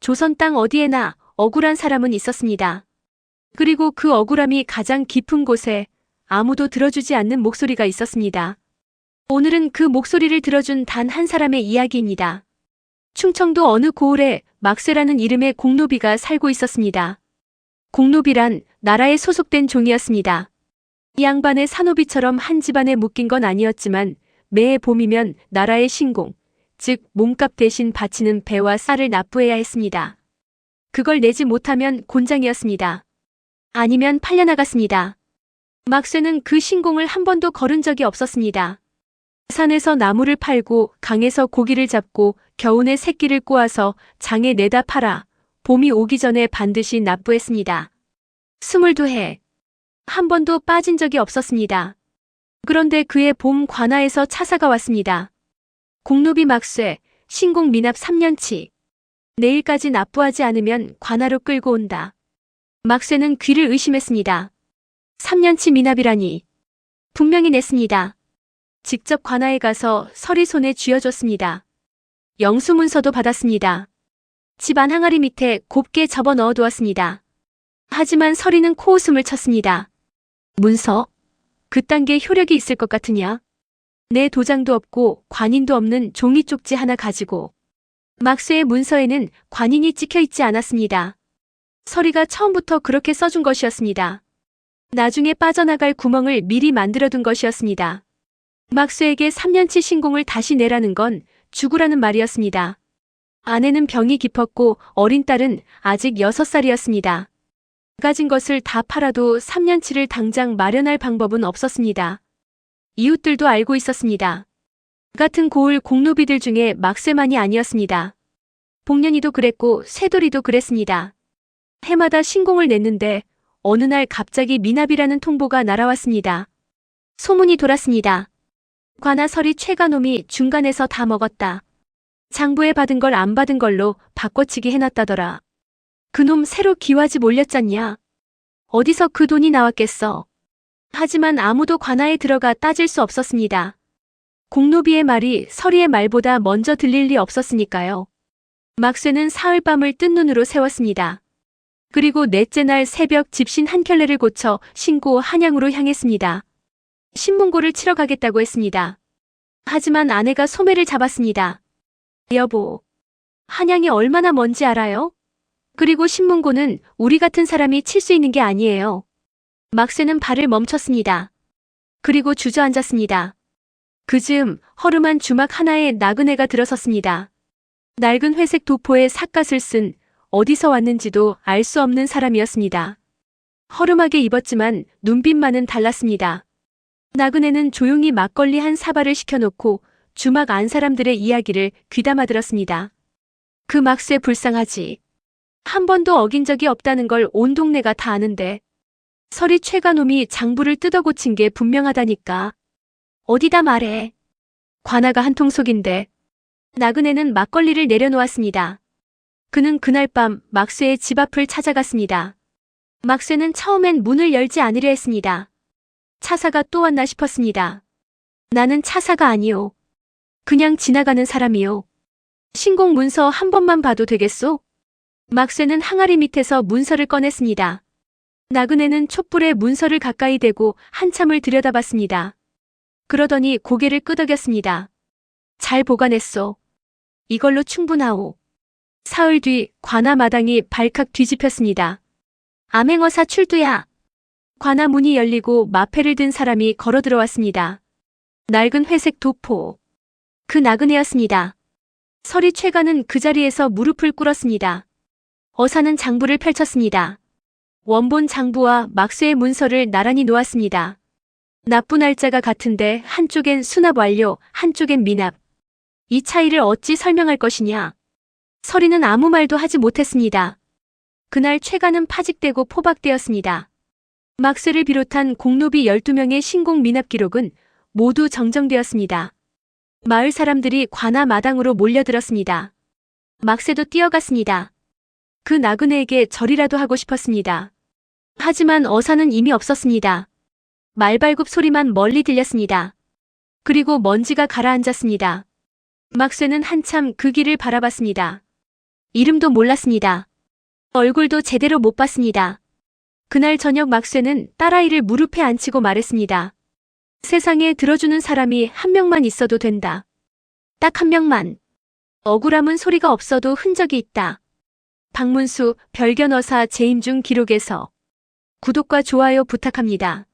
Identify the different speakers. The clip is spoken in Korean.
Speaker 1: 조선 땅 어디에나 억울한 사람은 있었습니다. 그리고 그 억울함이 가장 깊은 곳에 아무도 들어주지 않는 목소리가 있었습니다. 오늘은 그 목소리를 들어준 단 한 사람의 이야기입니다. 충청도 어느 고을에 막쇠라는 이름의 공노비가 살고 있었습니다. 공노비란 나라에 소속된 종이었습니다. 이 양반의 산호비처럼 한 집안에 묶인 건 아니었지만 매해 봄이면 나라의 신공, 즉 몸값 대신 바치는 배와 쌀을 납부해야 했습니다. 그걸 내지 못하면 곤장이었습니다. 아니면 팔려나갔습니다. 막쇠는 그 신공을 한 번도 거른 적이 없었습니다. 산에서 나무를 팔고 강에서 고기를 잡고 겨우내 새끼를 꼬아서 장에 내다 팔아 봄이 오기 전에 반드시 납부했습니다. 22해. 한 번도 빠진 적이 없었습니다. 그런데 그해 봄 관아에서 차사가 왔습니다. 공노비 막쇠, 신공 미납 3년치. 내일까지 납부하지 않으면 관아로 끌고 온다. 막쇠는 귀를 의심했습니다. 3년치 미납이라니. 분명히 냈습니다. 직접 관아에 가서 서리 손에 쥐어줬습니다. 영수문서도 받았습니다. 집 안 항아리 밑에 곱게 접어 넣어두었습니다. 하지만 서리는 코웃음을 쳤습니다. 문서? 그딴 게 효력이 있을 것 같으냐? 내 도장도 없고 관인도 없는 종이 쪽지 하나 가지고. 막쇠의 문서에는 관인이 찍혀 있지 않았습니다. 서리가 처음부터 그렇게 써준 것이었습니다. 나중에 빠져나갈 구멍을 미리 만들어둔 것이었습니다. 막쇠에게 3년치 신공을 다시 내라는 건 죽으라는 말이었습니다. 아내는 병이 깊었고 어린 딸은 아직 6살이었습니다. 가진 것을 다 팔아도 3년치를 당장 마련할 방법은 없었습니다. 이웃들도 알고 있었습니다. 같은 고을 공노비들 중에 막쇠만이 아니었습니다. 복년이도 그랬고 쇠돌이도 그랬습니다. 해마다 신공을 냈는데 어느 날 갑자기 미납이라는 통보가 날아왔습니다. 소문이 돌았습니다. 관아설이 최가놈이 중간에서 다 먹었다. 장부에 받은 걸 안 받은 걸로 바꿔치기 해놨다더라. 그놈 새로 기와집 올렸잖냐. 어디서 그 돈이 나왔겠어. 하지만 아무도 관아에 들어가 따질 수 없었습니다. 공노비의 말이 서리의 말보다 먼저 들릴 리 없었으니까요. 막쇠는 사흘밤을 뜬 눈으로 세웠습니다. 그리고 넷째 날 새벽 집신 한 켤레를 고쳐 신고 한양으로 향했습니다. 신문고를 치러 가겠다고 했습니다. 하지만 아내가 소매를 잡았습니다. 여보, 한양이 얼마나 먼지 알아요? 그리고 신문고는 우리 같은 사람이 칠 수 있는 게 아니에요. 막쇠는 발을 멈췄습니다. 그리고 주저앉았습니다. 그즈음 허름한 주막 하나에 나그네가 들어섰습니다. 낡은 회색 도포에 삿갓을 쓴 어디서 왔는지도 알 수 없는 사람이었습니다. 허름하게 입었지만 눈빛만은 달랐습니다. 나그네는 조용히 막걸리 한 사발을 시켜놓고 주막 안 사람들의 이야기를 귀담아 들었습니다. 그 막쇠 불쌍하지. 한 번도 어긴 적이 없다는 걸 온 동네가 다 아는데. 서리 최가놈이 장부를 뜯어 고친 게 분명하다니까. 어디다 말해. 관아가 한통속인데. 나그네는 막걸리를 내려놓았습니다. 그는 그날 밤 막쇠의 집 앞을 찾아갔습니다. 막쇠는 처음엔 문을 열지 않으려 했습니다. 차사가 또 왔나 싶었습니다. 나는 차사가 아니오. 그냥 지나가는 사람이오. 신공 문서 한 번만 봐도 되겠소? 막쇠는 항아리 밑에서 문서를 꺼냈습니다. 나그네는 촛불에 문서를 가까이 대고 한참을 들여다봤습니다. 그러더니 고개를 끄덕였습니다. 잘 보관했소. 이걸로 충분하오. 사흘 뒤 관아 마당이 발칵 뒤집혔습니다. 암행어사 출두야. 관아 문이 열리고 마패를 든 사람이 걸어 들어왔습니다. 낡은 회색 도포. 그 나그네였습니다. 서리 최가는 그 자리에서 무릎을 꿇었습니다. 어사는 장부를 펼쳤습니다. 원본 장부와 막쇠의 문서를 나란히 놓았습니다. 납부 날짜가 같은데 한쪽엔 수납 완료, 한쪽엔 미납. 이 차이를 어찌 설명할 것이냐. 서리는 아무 말도 하지 못했습니다. 그날 최가는 파직되고 포박되었습니다. 막쇠를 비롯한 공노비 12명의 신공 미납 기록은 모두 정정되었습니다. 마을 사람들이 관아 마당으로 몰려들었습니다. 막쇠도 뛰어갔습니다. 그 나그네에게 절이라도 하고 싶었습니다. 하지만 어사는 이미 없었습니다. 말발굽 소리만 멀리 들렸습니다. 그리고 먼지가 가라앉았습니다. 막쇠는 한참 그 길을 바라봤습니다. 이름도 몰랐습니다. 얼굴도 제대로 못 봤습니다. 그날 저녁 막쇠는 딸아이를 무릎에 앉히고 말했습니다. 세상에 들어주는 사람이 한 명만 있어도 된다. 딱 한 명만. 억울함은 소리가 없어도 흔적이 있다. 박문수, 별견어사 재임중 기록에서 구독과 좋아요 부탁합니다.